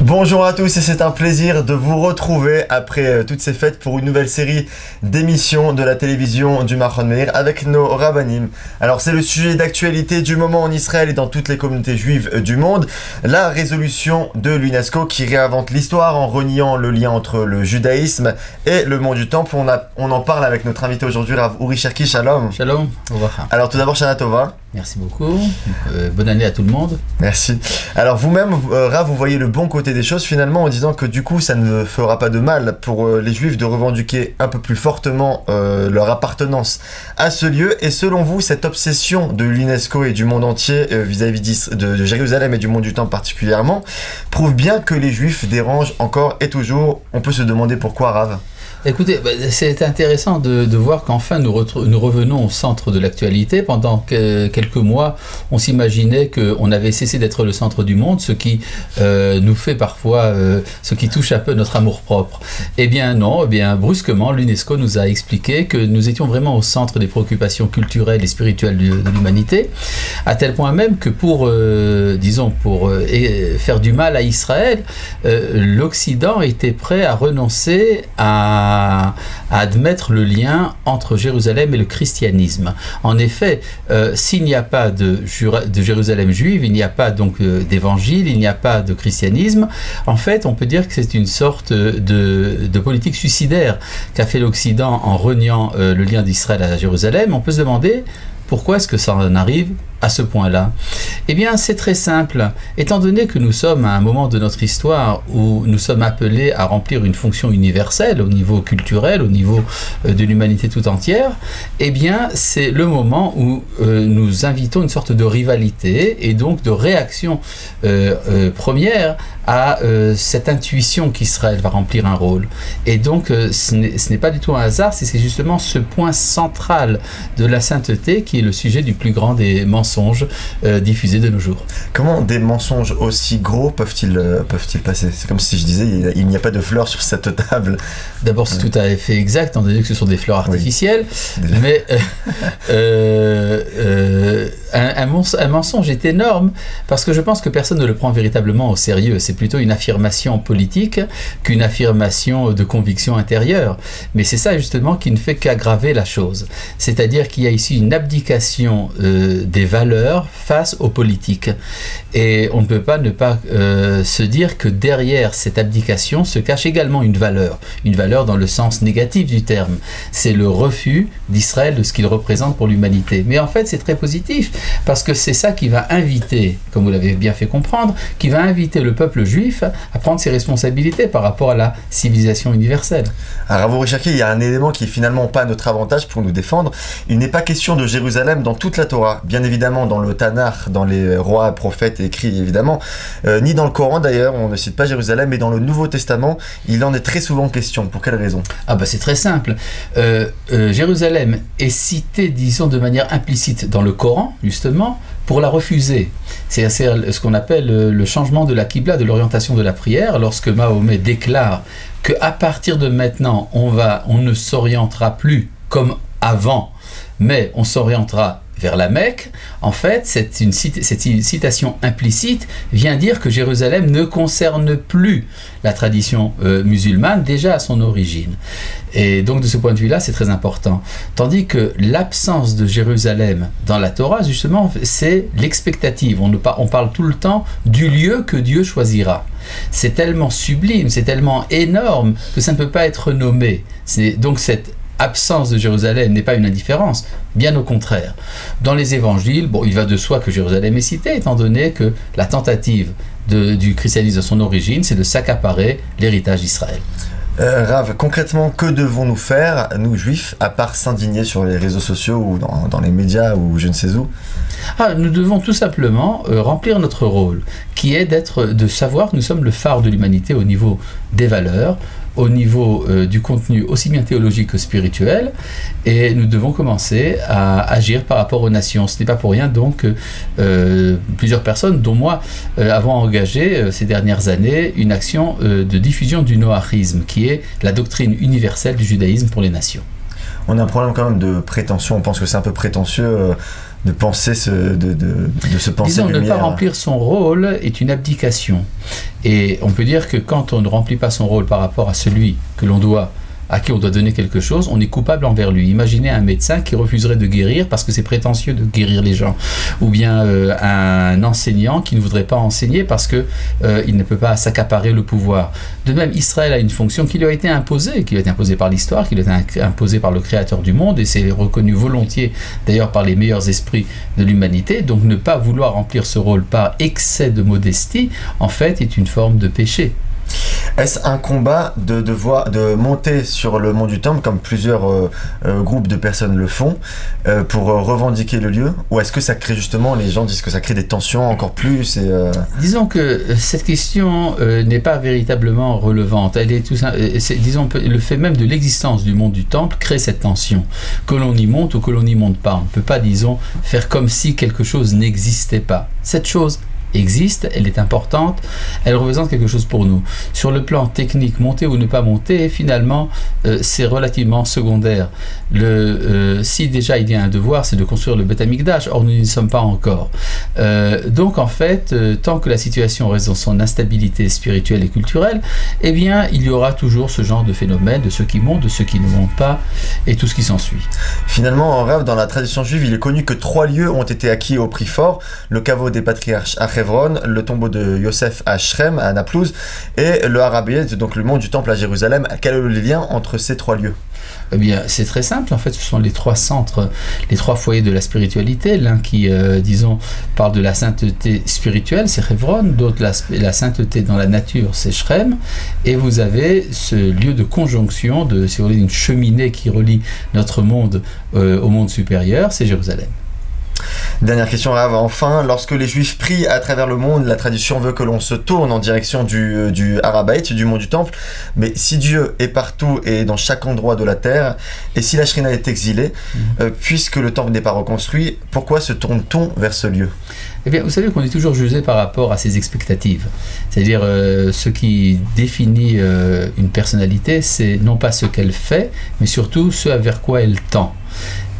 Bonjour à tous et c'est un plaisir de vous retrouver après toutes ces fêtes pour une nouvelle série d'émissions de la télévision du Mahon Meir avec nos rabbinim. Alors c'est le sujet d'actualité du moment en Israël et dans toutes les communautés juives du monde, la résolution de l'UNESCO qui réinvente l'histoire en reniant le lien entre le judaïsme et le mont du Temple. On en parle avec notre invité aujourd'hui, Rav Uri Cherki, shalom. Shalom. Alors tout d'abord, Shana Tova. Merci beaucoup. Bonne année à tout le monde. Merci. Alors vous-même, Rav, vous voyez le bon côté des choses finalement en disant que du coup ça ne fera pas de mal pour les juifs de revendiquer un peu plus fortement leur appartenance à ce lieu. Et selon vous, cette obsession de l'UNESCO et du monde entier vis-à-vis de Jérusalem et du mont du Temple particulièrement prouve bien que les juifs dérangent encore et toujours. On peut se demander pourquoi, Rav. Écoutez, c'est intéressant de voir qu'enfin nous revenons au centre de l'actualité. Pendant quelques mois, on s'imaginait qu'on avait cessé d'être le centre du monde, ce qui nous fait parfois, ce qui touche un peu notre amour-propre. Eh bien non, eh bien brusquement, l'UNESCO nous a expliqué que nous étions vraiment au centre des préoccupations culturelles et spirituelles de l'humanité, à tel point même que pour faire du mal à Israël, l'Occident était prêt à renoncer à admettre le lien entre Jérusalem et le christianisme. En effet, s'il n'y a pas de Jérusalem juive, il n'y a pas donc d'évangile, il n'y a pas de christianisme. En fait, on peut dire que c'est une sorte de politique suicidaire qu'a fait l'Occident en reniant le lien d'Israël à Jérusalem. On peut se demander pourquoi est-ce que ça en arrive à ce point-là? Eh bien, c'est très simple. Étant donné que nous sommes à un moment de notre histoire où nous sommes appelés à remplir une fonction universelle au niveau culturel, au niveau de l'humanité tout entière, eh bien, c'est le moment où nous invitons une sorte de rivalité et donc de réaction première à cette intuition qu'Israël va remplir un rôle. Et donc, ce n'est pas du tout un hasard, c'est justement ce point central de la sainteté qui est le sujet du plus grand des mensonges diffusés de nos jours. Comment des mensonges aussi gros peuvent-ils passer? C'est comme si je disais, il n'y a pas de fleurs sur cette table. D'abord, c'est tout à fait exact, étant donné que ce sont des fleurs artificielles, oui. Mais un mensonge est énorme parce que je pense que personne ne le prend véritablement au sérieux. C'est plutôt une affirmation politique qu'une affirmation de conviction intérieure. Mais c'est ça justement qui ne fait qu'aggraver la chose. C'est-à-dire qu'il y a ici une abdication des valeurs face aux politiques. Et on ne peut pas ne pas se dire que derrière cette abdication se cache également une valeur dans le sens négatif du terme. C'est le refus d'Israël de ce qu'il représente pour l'humanité. Mais en fait, c'est très positif, parce que c'est ça qui va inviter, comme vous l'avez bien fait comprendre, qui va inviter le peuple juif à prendre ses responsabilités par rapport à la civilisation universelle. Alors, Rav Uri Cherki, il y a un élément qui est finalement pas à notre avantage pour nous défendre. Il n'est pas question de Jérusalem dans toute la Torah, bien évidemment dans le Tanakh, dans les rois, prophètes écrits évidemment, ni dans le Coran d'ailleurs, on ne cite pas Jérusalem, mais dans le Nouveau Testament, il en est très souvent question. Pour quelle raison? C'est très simple. Jérusalem est citée, disons, de manière implicite dans le Coran, justement, pour la refuser. C'est ce qu'on appelle le changement de la Qibla, de l'orientation de la prière, lorsque Mahomet déclare qu'à partir de maintenant, on ne s'orientera plus comme avant, mais on s'orientera vers la Mecque. En fait, cette citation implicite vient dire que Jérusalem ne concerne plus la tradition musulmane, déjà à son origine. Et donc, de ce point de vue-là, c'est très important. Tandis que l'absence de Jérusalem dans la Torah, justement, c'est l'expectative. On parle tout le temps du lieu que Dieu choisira. C'est tellement sublime, c'est tellement énorme que ça ne peut pas être nommé. Donc, cette absence de Jérusalem n'est pas une indifférence, bien au contraire. Dans les évangiles, il va de soi que Jérusalem est citée, étant donné que la tentative du christianisme à son origine, c'est de s'accaparer l'héritage d'Israël. Rav, concrètement, que devons-nous faire, nous juifs, à part s'indigner sur les réseaux sociaux ou dans les médias ou je ne sais où? Nous devons tout simplement remplir notre rôle, qui est de savoir que nous sommes le phare de l'humanité au niveau des valeurs, au niveau du contenu aussi bien théologique que spirituel, et nous devons commencer à agir par rapport aux nations. Ce n'est pas pour rien donc plusieurs personnes, dont moi, avons engagé ces dernières années une action de diffusion du noachisme, qui est la doctrine universelle du judaïsme pour les nations. On a un problème quand même de prétention, on pense que c'est un peu prétentieux penser de se penser Disons, lumière. ne pas remplir son rôle est une abdication. Et on peut dire que quand on ne remplit pas son rôle par rapport à celui à qui on doit donner quelque chose, on est coupable envers lui. Imaginez un médecin qui refuserait de guérir parce que c'est prétentieux de guérir les gens. Ou bien un enseignant qui ne voudrait pas enseigner parce que il ne peut pas s'accaparer le pouvoir. De même, Israël a une fonction qui lui a été imposée, par l'histoire, qui lui a été imposée par le Créateur du monde, et c'est reconnu volontiers d'ailleurs par les meilleurs esprits de l'humanité. Donc ne pas vouloir remplir ce rôle par excès de modestie, en fait, est une forme de péché. Est-ce un combat de monter sur le mont du Temple, comme plusieurs groupes de personnes le font, pour revendiquer le lieu? Ou est-ce que ça crée justement, les gens disent que ça crée des tensions encore plus Disons que cette question n'est pas véritablement relevante. Elle est disons, le fait même de l'existence du mont du Temple crée cette tension. Que l'on y monte ou que l'on n'y monte pas. On ne peut pas, disons, faire comme si quelque chose n'existait pas. Cette chose existe, elle est importante, elle représente quelque chose pour nous. Sur le plan technique, monter ou ne pas monter, finalement, c'est relativement secondaire. Si déjà il y a un devoir, c'est de construire le Beth Amikdash, or nous n'y sommes pas encore. Donc en fait, tant que la situation reste dans son instabilité spirituelle et culturelle, eh bien, il y aura toujours ce genre de phénomène, de ceux qui montent, de ceux qui ne montent pas, et tout ce qui s'ensuit. Finalement, en rêve, dans la tradition juive, il est connu que 3 lieux ont été acquis au prix fort: le caveau des patriarches à Hebron, le tombeau de Yosef à Shrem, à Naplouse, et le Har HaBayit, donc le mont du Temple à Jérusalem. Quel est le lien entre ces 3 lieux? Eh bien, c'est très simple. En fait, ce sont les 3 centres, les 3 foyers de la spiritualité. L'un qui, disons, parle de la sainteté spirituelle, c'est Hebron. D'autre, la sainteté dans la nature, c'est Shrem. Et vous avez ce lieu de conjonction, si vous voulez, une cheminée qui relie notre monde au monde supérieur, c'est Jérusalem. Dernière question, Rav. Enfin, lorsque les Juifs prient à travers le monde, la tradition veut que l'on se tourne en direction du Har HaBayit, du mont du Temple. Mais si Dieu est partout et dans chaque endroit de la terre, et si la Shrina est exilée, puisque le Temple n'est pas reconstruit, pourquoi se tourne-t-on vers ce lieu? Eh bien, vous savez qu'on est toujours jugé par rapport à ses expectatives. C'est-à-dire, ce qui définit une personnalité, c'est non pas ce qu'elle fait, mais surtout ce vers quoi elle tend.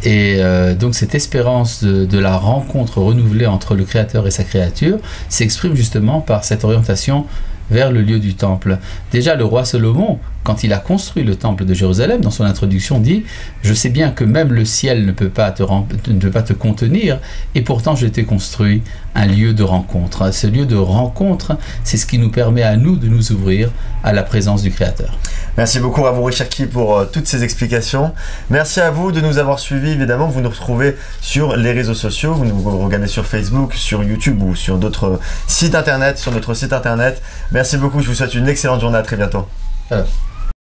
Et donc cette espérance de la rencontre renouvelée entre le Créateur et sa créature s'exprime justement par cette orientation vers le lieu du temple. Déjà, le roi Salomon, quand il a construit le temple de Jérusalem, dans son introduction, dit « Je sais bien que même le ciel ne peut pas te contenir, et pourtant je t'ai construit un lieu de rencontre. » Ce lieu de rencontre, c'est ce qui nous permet à nous de nous ouvrir à la présence du Créateur. Merci beaucoup Rav Uri Cherki pour toutes ces explications. Merci à vous de nous avoir suivis. Évidemment, vous nous retrouvez sur les réseaux sociaux. Vous nous regardez sur Facebook, sur YouTube ou sur d'autres sites internet, sur notre site internet. Merci beaucoup. Je vous souhaite une excellente journée. À très bientôt. Alors.